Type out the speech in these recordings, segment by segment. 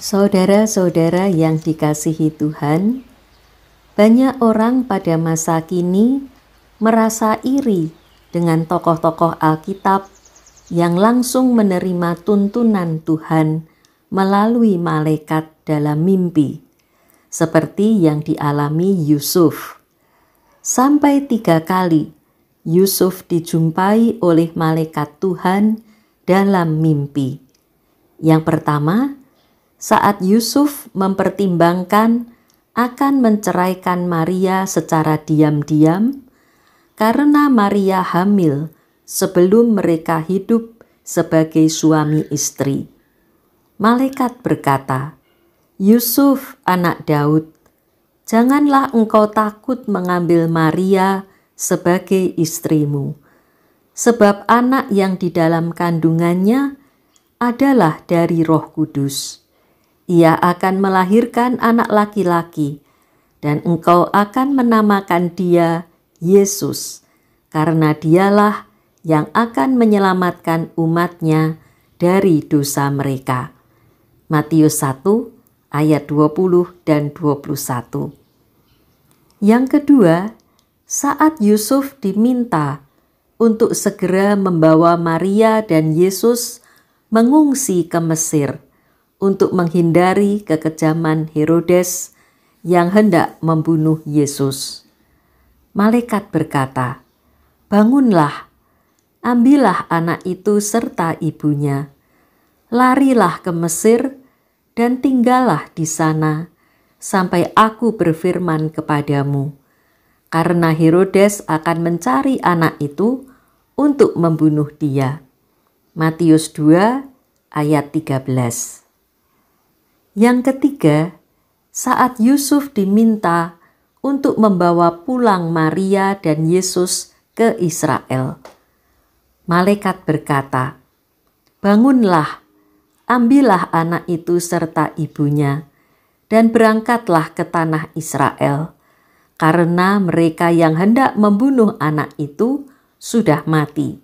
Saudara-saudara yang dikasihi Tuhan, banyak orang pada masa kini merasa iri dengan tokoh-tokoh Alkitab yang langsung menerima tuntunan Tuhan melalui malaikat dalam mimpi, seperti yang dialami Yusuf. Sampai 3 kali Yusuf dijumpai oleh malaikat Tuhan dalam mimpi. Yang pertama, saat Yusuf mempertimbangkan akan menceraikan Maria secara diam-diam karena Maria hamil sebelum mereka hidup sebagai suami istri. Malaikat berkata, "Yusuf, anak Daud, janganlah engkau takut mengambil Maria sebagai istrimu, sebab anak yang di dalam kandungannya adalah dari Roh Kudus. Ia akan melahirkan anak laki-laki, dan engkau akan menamakan dia Yesus, karena dialah yang akan menyelamatkan umatnya dari dosa mereka." Matius 1 ayat 20 dan 21. Yang kedua, saat Yusuf diminta untuk segera membawa Maria dan Yesus mengungsi ke Mesir untuk menghindari kekejaman Herodes yang hendak membunuh Yesus. Malaikat berkata, "Bangunlah, ambillah anak itu serta ibunya, larilah ke Mesir dan tinggallah di sana sampai aku berfirman kepadamu, karena Herodes akan mencari anak itu untuk membunuh dia." Matius 2 ayat 13. Yang ketiga, saat Yusuf diminta untuk membawa pulang Maria dan Yesus ke Israel, malaikat berkata, "Bangunlah, ambillah anak itu serta ibunya, dan berangkatlah ke tanah Israel, karena mereka yang hendak membunuh anak itu sudah mati."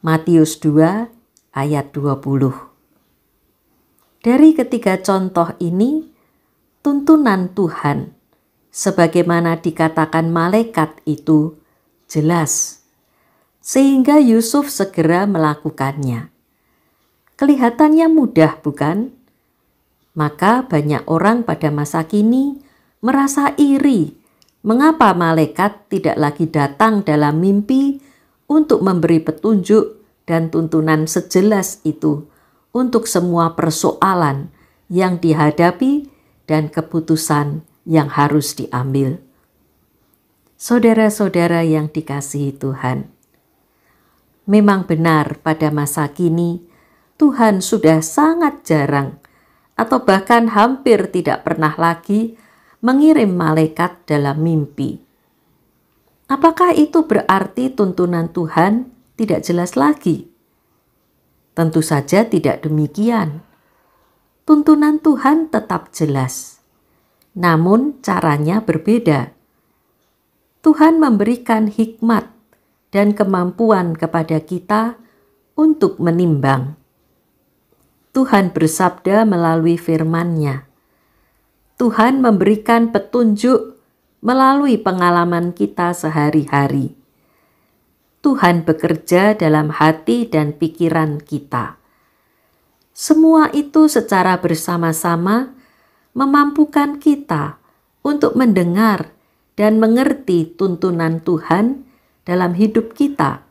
Matius 2 ayat 20. Dari ketiga contoh ini, tuntunan Tuhan, sebagaimana dikatakan malaikat itu, jelas, sehingga Yusuf segera melakukannya. Kelihatannya mudah, bukan? Maka banyak orang pada masa kini merasa iri mengapa malaikat tidak lagi datang dalam mimpi untuk memberi petunjuk dan tuntunan sejelas itu untuk semua persoalan yang dihadapi dan keputusan yang harus diambil. Saudara-saudara yang dikasihi Tuhan, memang benar pada masa kini Tuhan sudah sangat jarang atau bahkan hampir tidak pernah lagi mengirim malaikat dalam mimpi. Apakah itu berarti tuntunan Tuhan tidak jelas lagi? Tentu saja tidak demikian. Tuntunan Tuhan tetap jelas, namun caranya berbeda. Tuhan memberikan hikmat dan kemampuan kepada kita untuk menimbang. Tuhan bersabda melalui firman-Nya. Tuhan memberikan petunjuk melalui pengalaman kita sehari-hari. Tuhan bekerja dalam hati dan pikiran kita. Semua itu secara bersama-sama memampukan kita untuk mendengar dan mengerti tuntunan Tuhan dalam hidup kita.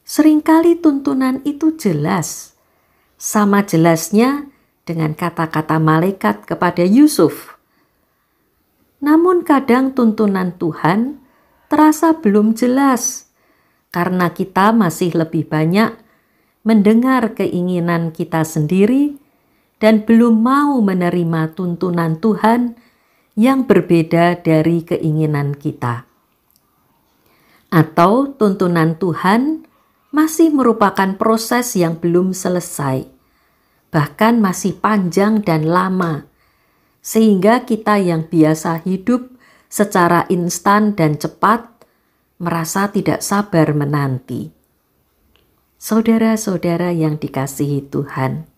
Seringkali tuntunan itu jelas, sama jelasnya dengan kata-kata malaikat kepada Yusuf. Namun kadang tuntunan Tuhan terasa belum jelas karena kita masih lebih banyak mendengar keinginan kita sendiri dan belum mau menerima tuntunan Tuhan yang berbeda dari keinginan kita. Atau tuntunan Tuhan masih merupakan proses yang belum selesai, bahkan masih panjang dan lama, sehingga kita yang biasa hidup secara instan dan cepat merasa tidak sabar menanti. Saudara-saudara yang dikasihi Tuhan,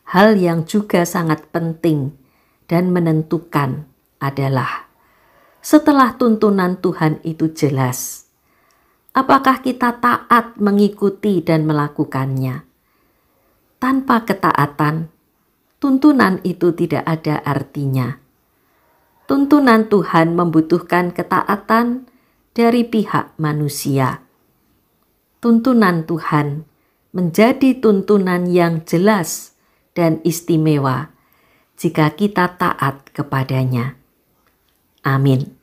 hal yang juga sangat penting dan menentukan adalah setelah tuntunan Tuhan itu jelas, apakah kita taat mengikuti dan melakukannya? Tanpa ketaatan, tuntunan itu tidak ada artinya. Tuntunan Tuhan membutuhkan ketaatan dari pihak manusia. Tuntunan Tuhan menjadi tuntunan yang jelas dan istimewa jika kita taat kepadanya. Amin.